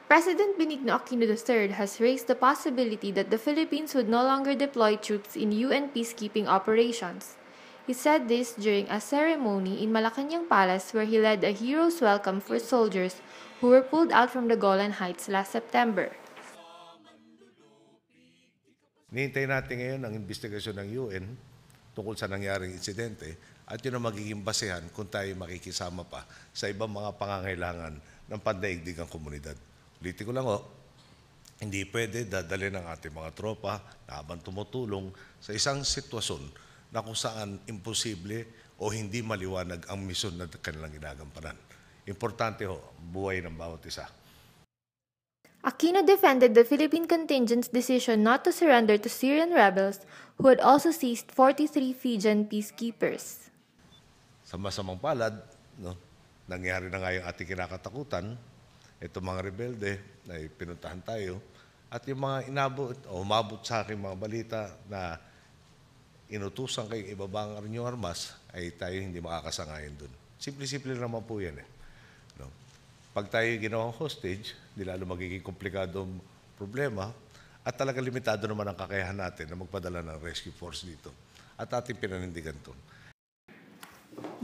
President Benigno Aquino III has raised the possibility that the Philippines would no longer deploy troops in UN peacekeeping operations. He said this during a ceremony in Malacanang Palace where he led a hero's welcome for soldiers who were pulled out from the Golan Heights last September. Nihintay natin ngayon ang investigasyon ng UN tungkol sa nangyaring insidente at yun ang magiging basehan kung tayo makikisama pa sa ibang mga pangangailangan ng pandaigdigang komunidad. Ulitin ko lang hindi pwede dadalhin ang ating mga tropa na habang tumutulong sa isang sitwasyon na kung saan imposible o hindi maliwanag ang misyon na kanilang ginagampanan. Importante buhay ng bawat isa. Aquino defended the Philippine contingent's decision not to surrender to Syrian rebels who had also seized 43 Fijian peacekeepers. Sa masamang palad, nangyari na nga yung ating kinakatakutan, itong mga rebelde na pinuntahan tayo, at yung mga umabot sa aking mga balita na inutusan kayong ibaba ang inyong armas, ay tayo hindi makakasangayon dun. Simple-simple naman po yan. Pag tayo ginawang hostage, di lalo magiging komplikadong problema at talaga limitado naman ang kakayahan natin na magpadala ng rescue force dito. At ating pinanindigan ito.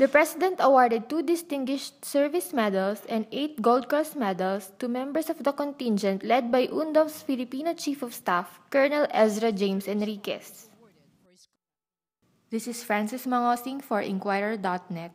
The President awarded 2 Distinguished Service Medals and 8 Gold Cross medals to members of the contingent led by UNDOF's Filipino Chief of Staff, Colonel Ezra James Enriquez. This is Francis Mangosing for Inquirer.net.